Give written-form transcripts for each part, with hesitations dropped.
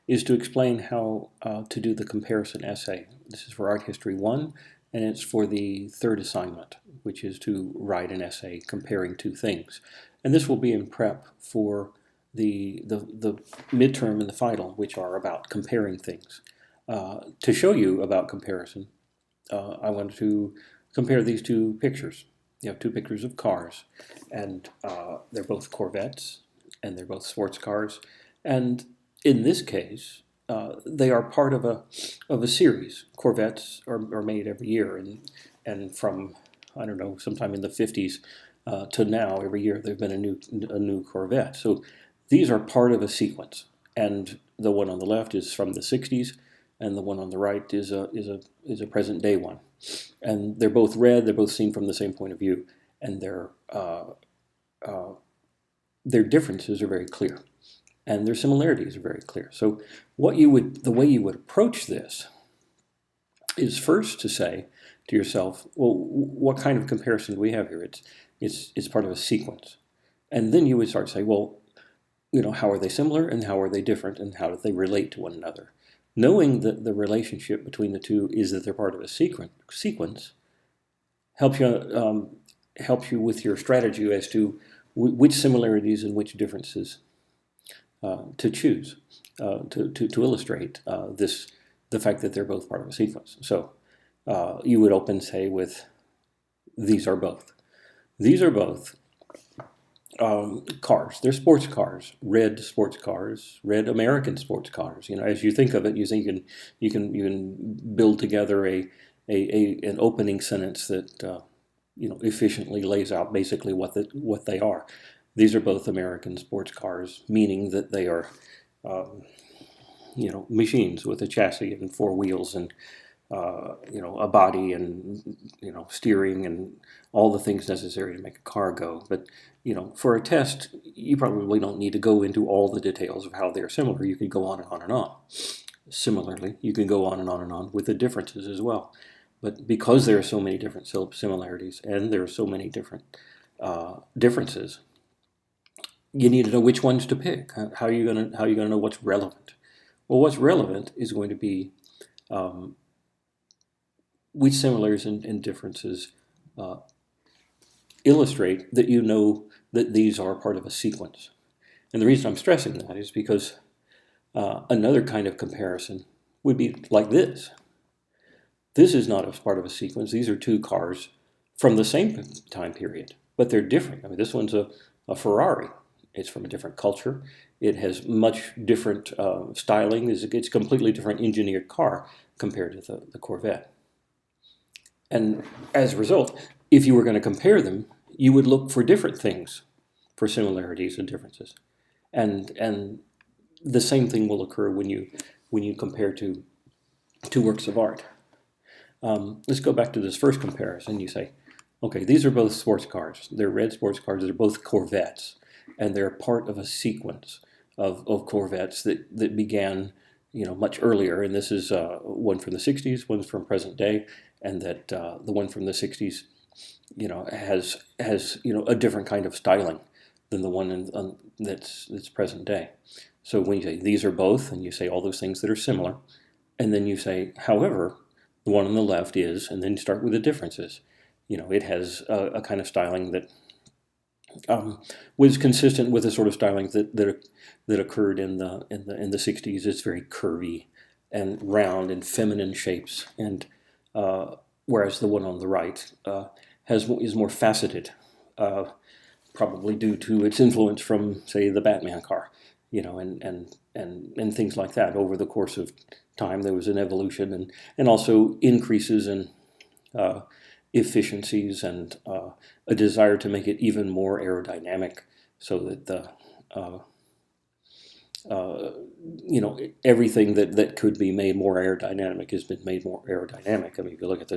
is to explain how to do the comparison essay. This is for Art History 1, and it's for the third assignment, which is to write an essay comparing two things. And this will be in prep for the midterm and the final, which are about comparing things. To show you about comparison, I wanted to compare these two pictures. You have two pictures of cars, and they're both Corvettes, and they're both sports cars. And in this case, they are part of a series. Corvettes are made every year, and from, I don't know, sometime in the 50s to now, every year there've been a new Corvette. So these are part of a sequence, and the one on the left is from the 60s, and the one on the right is a present day one. And they're both red. They're both seen from the same point of view, and their differences are very clear, and their similarities are very clear. So the way you would approach this is first to say to yourself, well, what kind of comparison do we have here? It's part of a sequence, and then you would start to say, well, how are they similar and how are they different and how do they relate to one another? Knowing that the relationship between the two is that they're part of a sequence helps you with your strategy as to which similarities and which differences to choose to illustrate the fact that they're both part of a sequence. So you would open, say, with these are both. These are both cars. They're sports cars, red sports cars, red American sports cars. As you think of it, you think you can build together an opening sentence that efficiently lays out basically what they are. These are both American sports cars, meaning that they are machines with a chassis and four wheels and a body and steering and all the things necessary to make a car go. But for a test, you probably don't need to go into all the details of how they're similar. You can go on and on and on. Similarly, you can go on and on and on with the differences as well. But because there are so many different similarities and there are so many different differences, you need to know which ones to pick. How are you gonna know what's relevant? Well, what's relevant is going to be which similarities and differences illustrate that you know that these are part of a sequence. And the reason I'm stressing that is because another kind of comparison would be like this. This is not a part of a sequence. These are two cars from the same time period, but they're different. I mean, this one's a Ferrari. It's from a different culture. It has much different styling. It's a completely different engineered car compared to the Corvette. And as a result, if you were going to compare them, you would look for different things for similarities and differences. And the same thing will occur when you compare two works of art. Let's go back to this first comparison. You say, okay, these are both sports cars. They're red sports cars. They're both Corvettes, and they're part of a sequence of Corvettes that began much earlier. And this is one from the 60s, one's from present day, and that the one from the 60s has a different kind of styling than the one that's present day. So when you say these are both, and you say all those things that are similar, and then you say, however, the one on the left is, and then you start with the differences. It has a kind of styling that was consistent with the sort of styling that occurred in the 60s. It's very curvy and round and feminine shapes, and whereas the one on the right is more faceted, probably due to its influence from, say, the Batman car, and things like that. Over the course of time, there was an evolution and also increases in efficiencies and a desire to make it even more aerodynamic, so that everything that could be made more aerodynamic has been made more aerodynamic. I mean, if you look at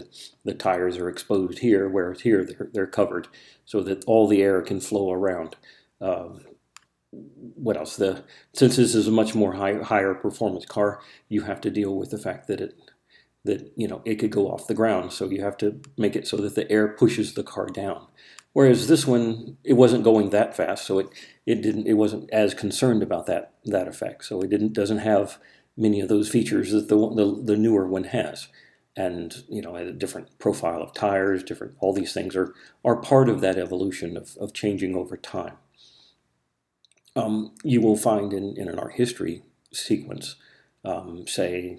the tires are exposed here, whereas here they're covered so that all the air can flow around. What else? Since this is a much more higher performance car, you have to deal with the fact that it could go off the ground. So you have to make it so that the air pushes the car down. Whereas this one, it wasn't going that fast, so it wasn't as concerned about that effect. So it doesn't have many of those features that the newer one has. And a different profile of tires, all these things are part of that evolution of changing over time. You will find in an art history sequence, say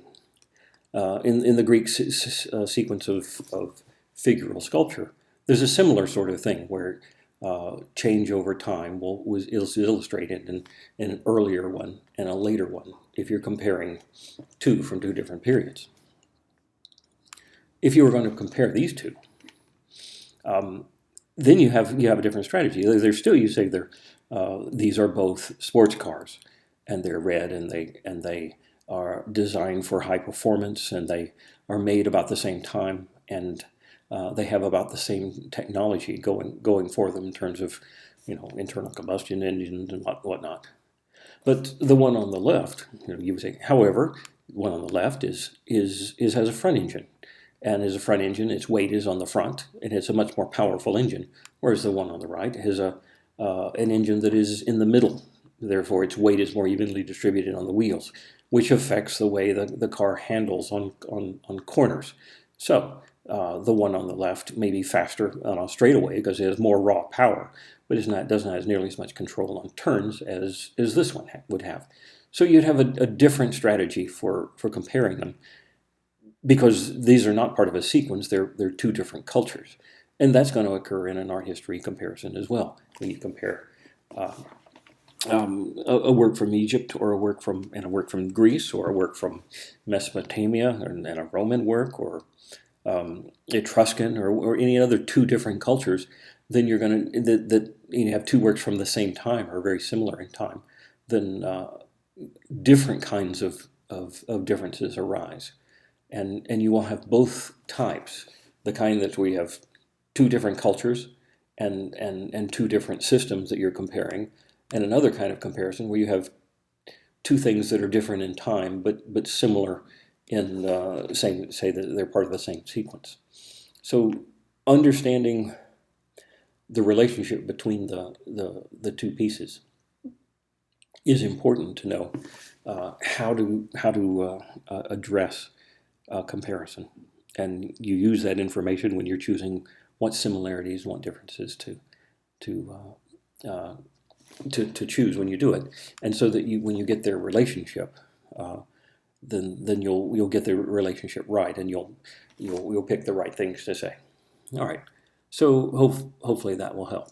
in the Greek sequence of figural sculpture, there's a similar sort of thing where change over time is illustrated in an earlier one and a later one if you're comparing two from two different periods. If you were going to compare these two, then you have a different strategy. They're still, you say these are both sports cars, and they're red, and they are designed for high performance, and they are made about the same time, and they have about the same technology going for them in terms of internal combustion engines and whatnot. But the one on the left, you would say, however, the one on the left has a front engine. And as a front engine, its weight is on the front, and it's a much more powerful engine. Whereas the one on the right has an engine that is in the middle. Therefore, its weight is more evenly distributed on the wheels, which affects the way the car handles on corners. So the one on the left may be faster on a straightaway because it has more raw power, but doesn't have nearly as much control on turns as this one would have. So you'd have a different strategy for comparing them, because these are not part of a sequence. They're two different cultures, and that's going to occur in an art history comparison as well. When you compare a work from Egypt, or a work from Greece, or a work from Mesopotamia, and a Roman work, or Etruscan, or any other two different cultures, then you're going to you have two works from the same time or very similar in time, then different kinds of differences arise. And you will have both types, the kind that we have two different cultures and two different systems that you're comparing, and another kind of comparison where you have two things that are different in time but similar in say that they're part of the same sequence. So understanding the relationship between the two pieces is important to know how to address comparison, and you use that information when you're choosing what similarities, what differences to choose when you do it, and so that when you get their relationship, then you'll get the relationship right, and you'll pick the right things to say. All right, so hopefully that will help.